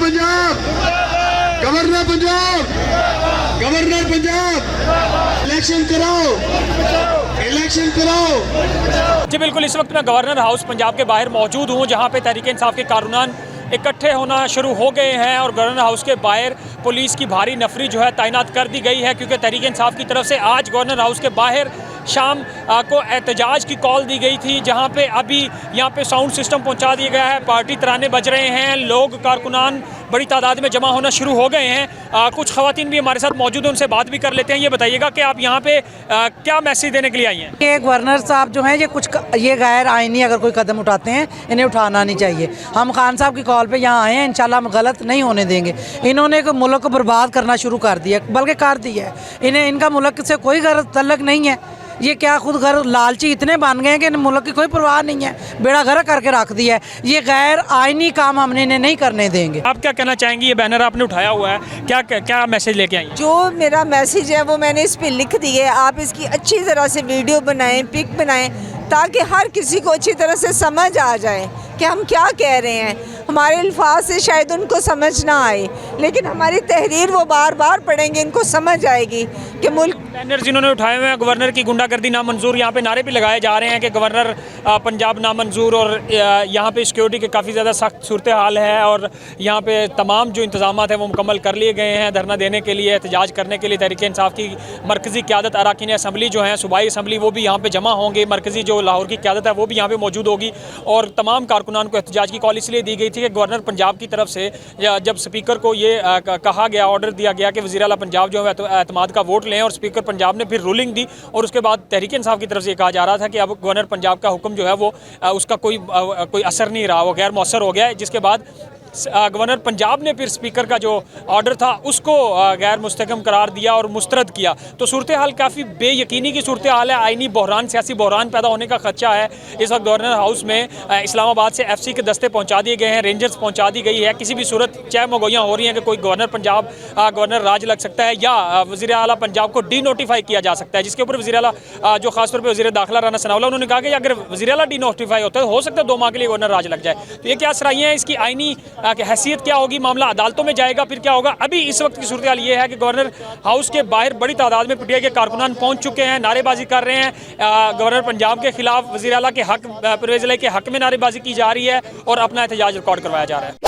Punjab, governor Punjab, governor Punjab, election कराओ, election कराओ। जी बिल्कुल, इस वक्त मैं गवर्नर हाउस पंजाब के बाहर मौजूद हूँ, जहाँ पे तहरीक इंसाफ के कारकुनान इकट्ठे होना शुरू हो गए हैं और गवर्नर हाउस के बाहर पुलिस की भारी नफरी जो है तैनात कर दी गई है, क्योंकि तहरीक इंसाफ की तरफ से आज गवर्नर हाउस के बाहर शाम को एहतजाज की कॉल दी गई थी, जहां पे अभी यहां पे साउंड सिस्टम पहुंचा दिया गया है, पार्टी तराने बज रहे हैं, लोग कारकुनान बड़ी तादाद में जमा होना शुरू हो गए हैं। कुछ खवातीन भी हमारे साथ मौजूद हैं, उनसे बात भी कर लेते हैं। ये बताइएगा कि आप यहाँ पे क्या मैसेज देने के लिए आई हैं? ये गवर्नर साहब जो हैं ये गैर आईनी अगर कोई कदम उठाते हैं, इन्हें उठाना नहीं चाहिए। हम खान साहब की कॉल पे यहाँ आए हैं, इंशाल्लाह हम गलत नहीं होने देंगे। इन्होंने मुल्क को बर्बाद करना शुरू कर दिया, बल्कि कर दिया है। इन्हें इनका मुल्क से कोई गरज तल्लक नहीं है। ये क्या खुद घर लालची इतने बन गए हैं कि मुल्क की कोई परवाह नहीं है, बेड़ा गर्क करके रख दिया है। ये गैर आईनी काम हमने इन्हें नहीं करने देंगे। आप क्या कहना चाहेंगी? ये बैनर आपने उठाया हुआ है, क्या मैसेज लेके आई हैं? जो मेरा मैसेज है वो मैंने इस पे लिख दी है। आप इसकी अच्छी तरह से वीडियो बनाएं, पिक बनाएं, ताकि हर किसी को अच्छी तरह से समझ आ जाए कि हम क्या कह रहे हैं। हमारे अल्फाज से शायद उनको समझ ना आए, लेकिन हमारी तहरीर वो बार बार पढ़ेंगे, इनको समझ आएगी कि मुल्क। बैनर जिन्होंने उठाए हुए हैं, गवर्नर की गुंडागर्दी नामंजूर, यहाँ पे नारे भी लगाए जा रहे हैं कि गवर्नर पंजाब नामंजूर, और यहाँ पे सिक्योरिटी के काफ़ी ज़्यादा सख्त सूरत हाल है और यहाँ पे तमाम जो इंतजाम हैं वो मुकम्मल कर लिए गए हैं धरना देने के लिए, एहतजाज करने के लिए। तहरीक इंसाफ की मरकज़ी क़यादत, अरकान असम्बली जो हैं, सूबाई असम्बली, वो भी यहाँ पर जमा होंगे। मरकज़ी जो लाहौर की क़यादत है वो भी यहाँ पर मौजूद होगी और तमाम कारकुनान को एहतजाज की कॉल इसलिए दी गई थी कि गवर्नर पंजाब की तरफ से जब स्पीकर को ये कहा गया, ऑर्डर दिया गया कि वज़ीर आला पंजाब जो है एतमाद का वोट लें, और स्पीकर पंजाब ने फिर रूलिंग दी और उसके बाद तहरीक इंसाफ की तरफ से ये कहा जा रहा था कि अब गवर्नर पंजाब का हुक्म जो है वो उसका कोई असर नहीं रहा, वो गैर मौसर हो गया है। जिसके बाद गवर्नर पंजाब ने फिर स्पीकर का जो ऑर्डर था उसको गैर मुस्तहकम करार दिया और मुस्तरद किया। तो सूरत हाल काफ़ी बेयकीनी की सूरत हाल है, आइनी बहरान, सियासी बहरान पैदा होने का खदशा है। इस वक्त गवर्नर हाउस में इस्लामाबाद से FC के दस्ते पहुंचा दिए गए हैं, रेंजर्स पहुंचा दी गई है। किसी भी सूरत चाहे मगोइयाँ हो रही हैं कि कोई गवर्नर पंजाब गवर्नर राज लग सकता है या वज़ीर आला पंजाब को डीनोटिफाई किया जा सकता है, जिसके ऊपर वज़ीर आला जो खासतौर पर वज़ीर दाखिला राना सनाउल्लाह, उन्होंने कहा कि अगर वज़ीर आला डीनोटिफाई होता है, हो सकता है 2 माह के लिए गवर्नर राज लग जाए। तो ये क्या सराहियाँ हैं, इसकी आइनी हैसियत क्या होगी, मामला अदालतों में जाएगा, फिर क्या होगा? अभी इस वक्त की सूरत हाल ये है कि गवर्नर हाउस के बाहर बड़ी तादाद में PTI के कारकुनान पहुंच चुके हैं, नारेबाजी कर रहे हैं। गवर्नर पंजाब के खिलाफ, वज़ीर आला के हक, परवेज़ इलाही के हक में नारेबाजी की जा रही है और अपना एहतजाज रिकॉर्ड करवाया जा रहा है।